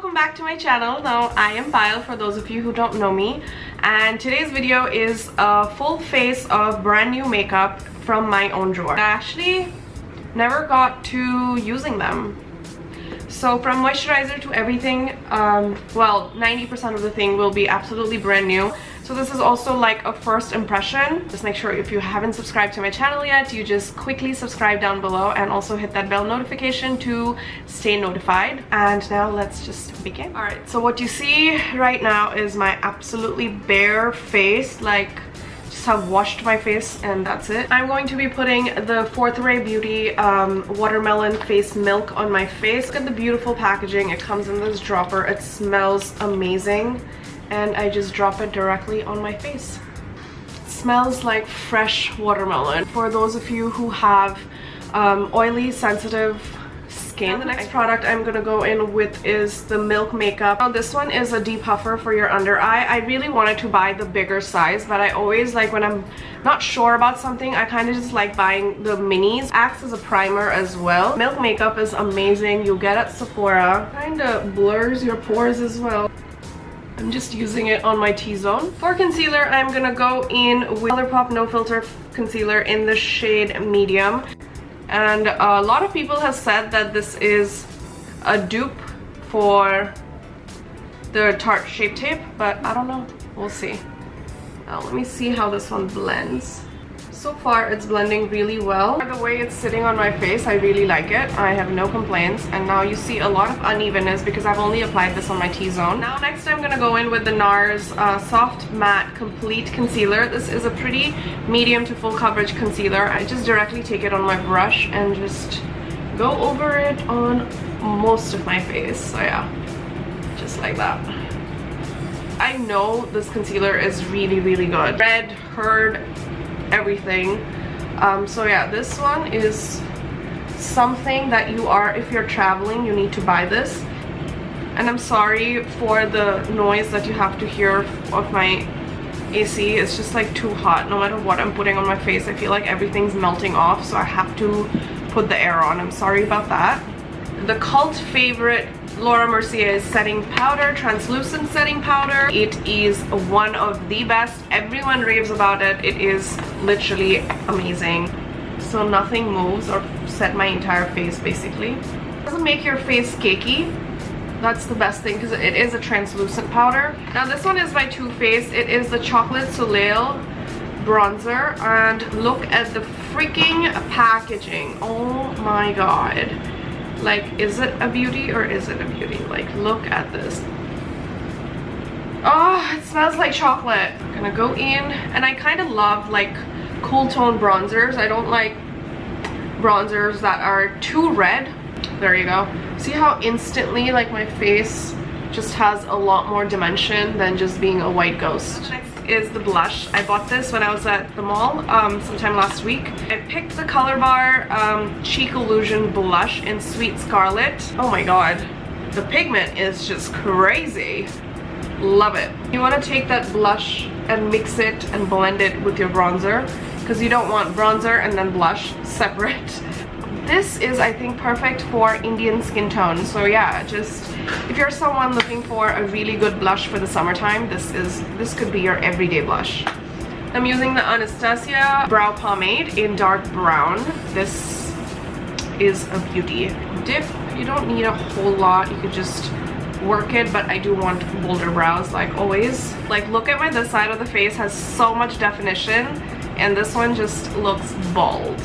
welcome back to my channel. Now I am Payal for those of you who don't know me, and today's video is a full face of brand new makeup from my own drawer. I actually never got to using them. So from moisturizer to everything, well, 90% of the thing will be absolutely brand new. So this is also like a first impression. Just make sure if you haven't subscribed to my channel yet, you just quickly subscribe down below and also hit that bell notification to stay notified. And now let's just begin. Alright, so what you see right now is my absolutely bare face. Like, just have washed my face and that's it. I'm going to be putting the Fourth Ray Beauty watermelon face milk on my face. Look at the beautiful packaging. It comes in this dropper. It smells amazing. And I just drop it directly on my face. It smells like fresh watermelon. For those of you who have oily, sensitive skin, the next product I'm gonna go in with is the Milk Makeup. Now this one is a depuffer for your under eye. I really wanted to buy the bigger size, but I always like when I'm not sure about something, I kind of just like buying the minis. Acts as a primer as well. Milk Makeup is amazing. You get at Sephora. Kind of blurs your pores as well. I'm just using it on my T-zone. For concealer, I'm gonna go in with ColourPop No Filter Concealer in the shade Medium. And a lot of people have said that this is a dupe for the Tarte Shape Tape, but I don't know. We'll see. Now let me see how this one blends. So far it's blending really well. The way it's sitting on my face, I really like it. I have no complaints. And now you see a lot of unevenness because I've only applied this on my T-zone. Now next I'm gonna go in with the NARS Soft Matte Complete Concealer. This is a pretty medium to full coverage concealer. I just directly take it on my brush and just go over it on most of my face. So yeah, just like that. I know this concealer is really good. Read, heard, everything. So yeah, this one is something that you are, if you're traveling, you need to buy this. And I'm sorry for the noise that you have to hear of my AC. It's just like too hot. No matter what I'm putting on my face, I feel like everything's melting off, so I have to put the air on. I'm sorry about that. The cult favorite Laura Mercier's setting powder, translucent setting powder. It is one of the best. Everyone raves about it. It is literally amazing. So nothing moves or set my entire face basically. It doesn't make your face cakey. That's the best thing because it is a translucent powder. Now this one is by Too Faced. It is the Chocolate Soleil bronzer, and look at the freaking packaging. Oh my god. Like, is it a beauty or is it a beauty? Like, look at this. Oh, it smells like chocolate. I'm gonna go in, and I kind of love like cool tone bronzers. I don't like bronzers that are too red. There you go. See how instantly like my face just has a lot more dimension than just being a white ghost. Next is the blush. I bought this when I was at the mall sometime last week. I picked the Colorbar Cheek Illusion blush in Sweet Scarlet. Oh my god, the pigment is just crazy. Love it. You want to take that blush and mix it and blend it with your bronzer because you don't want bronzer and then blush separate. This is, I think, perfect for Indian skin tone. So yeah, just if you're someone looking for a really good blush for the summertime, this could be your everyday blush. I'm using the Anastasia brow pomade in dark brown. This is a beauty. Dip, you don't need a whole lot. You could just work it, but I do want bolder brows like always. Like, look at my this side of the face has so much definition, and this one just looks bald.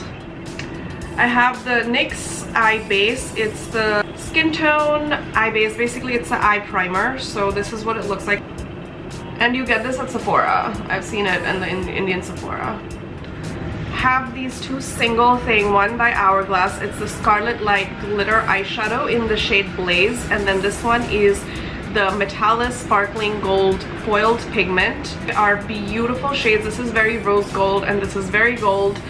I have the NYX eye base. It's the skin tone eye base. Basically, it's an eye primer. So this is what it looks like. And you get this at Sephora. I've seen it in the Indian Sephora. Have these two single thing, one by Hourglass. It's the Scarlet Light Glitter Eyeshadow in the shade Blaze. And then this one is the Metallic Sparkling Gold Foiled Pigment. They are beautiful shades. This is very rose gold and this is very gold.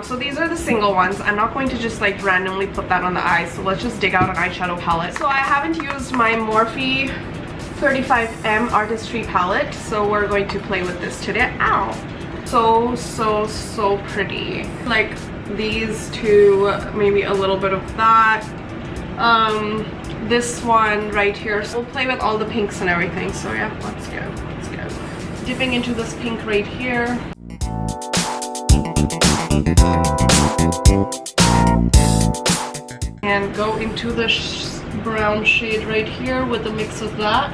So these are the single ones. I'm not going to just like randomly put that on the eye, so let's just dig out an eyeshadow palette. So I haven't used my Morphe 35M Artistry palette, so we're going to play with this today. Ow! So pretty. Like these two, maybe a little bit of that. this one right here. So we'll play with all the pinks and everything. So yeah, let's go. Let's go. Dipping into this pink right here. And go into the brown shade right here with a mix of that.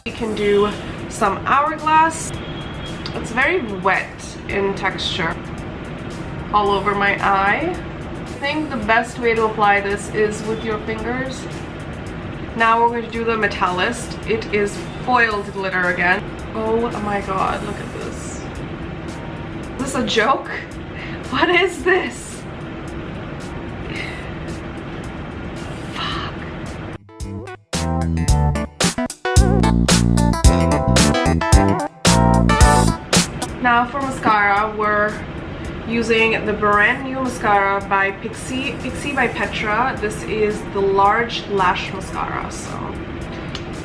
We can do some hourglass. It's very wet in texture all over my eye. I think the best way to apply this is with your fingers. Now we're going to do the metallist. It is foiled glitter again. Oh my god, look at this. Is this a joke? What is this? Fuck. Now for mascara, we're using the brand new mascara by Pixie by Petra. This is the large lash mascara, so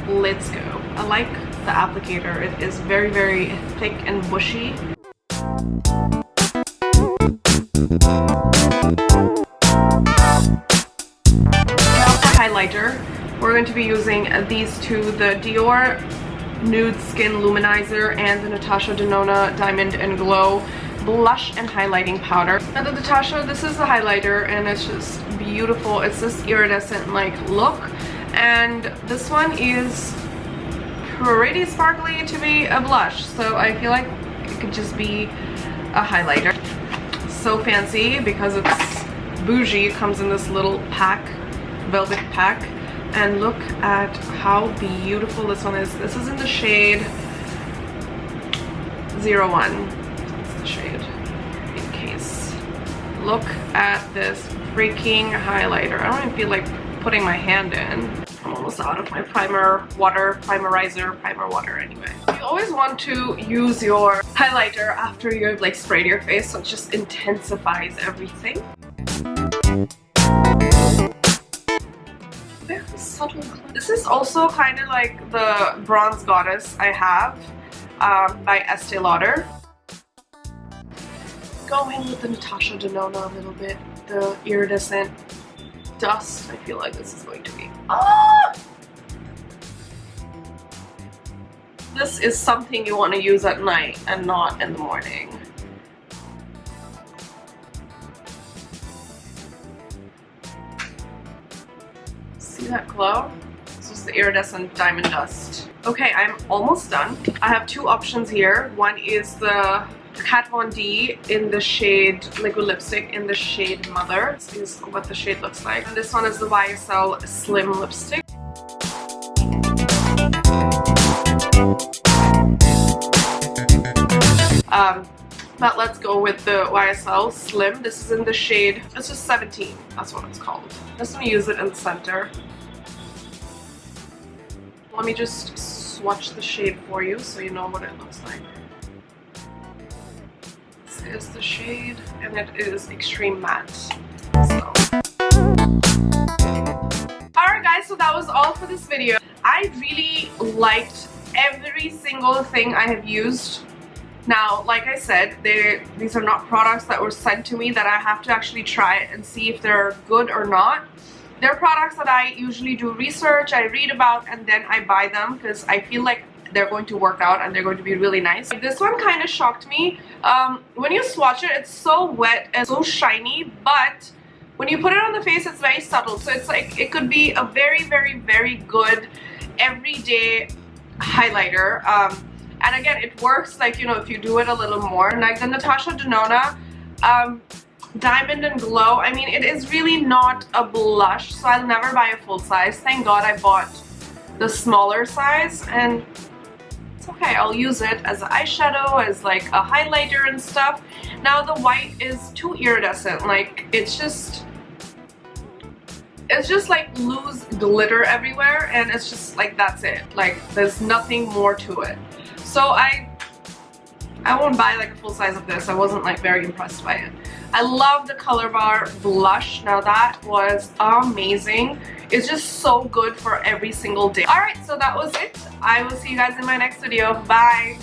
let's go. I like the applicator. It is very, very thick and bushy. Now for highlighter, we're going to be using these two, the Dior Nude Skin Luminizer and the Natasha Denona Diamond and Glow blush and highlighting powder. Now the Natasha, this is the highlighter and it's just beautiful. It's this iridescent like look, and this one is pretty sparkly to be a blush, so I feel like it could just be a highlighter. So fancy because it's bougie. It comes in this little pack, velvet pack. And look at how beautiful this one is. This is in the shade 01. That's the shade, in case. Look at this freaking highlighter. I don't even feel like putting my hand in. I'm almost out of my primer water anyway. You always want to use your highlighter after you've like sprayed your face, so it just intensifies everything. Very subtle. This is also kind of like the Bronze Goddess I have by Estee Lauder. Go in with the Natasha Denona a little bit. The iridescent dust. I feel like this is going to be. Ah! This is something you want to use at night and not in the morning. See that glow? This is the iridescent diamond dust. Okay, I'm almost done. I have two options here. One is the Kat Von D in the shade liquid lipstick in the shade Mother. This is what the shade looks like. And this one is the YSL Slim lipstick. But let's go with the YSL Slim. This is in the shade, it's just 17. That's what it's called. Just gonna use it in the center. Let me just swatch the shade for you so you know what it looks like. This is the shade, and it is extreme matte. So. Alright guys, so that was all for this video. I really liked every single thing I have used. Now, like I said, these are not products that were sent to me that I have to actually try it and see if they're good or not. They're products that I usually do research, I read about, and then I buy them because I feel like they're going to work out and they're going to be really nice. This one kind of shocked me. When you swatch it, it's so wet and so shiny, but when you put it on the face, it's very subtle. So it's like, it could be a very, very, very good everyday highlighter. And again, it works like, you know, if you do it a little more. Like the Natasha Denona Diamond and Glow, I mean, it is really not a blush, so I'll never buy a full size. Thank God I bought the smaller size, and it's okay. I'll use it as an eyeshadow, as like a highlighter and stuff. Now the white is too iridescent. Like, it's just like loose glitter everywhere, and it's just like, that's it. Like, there's nothing more to it. So I I won't buy like a full size of this. I wasn't like very impressed by it. I love the Colorbar blush. Now that was amazing. It's just so good for every single day. Alright, so that was it. I will see you guys in my next video. Bye!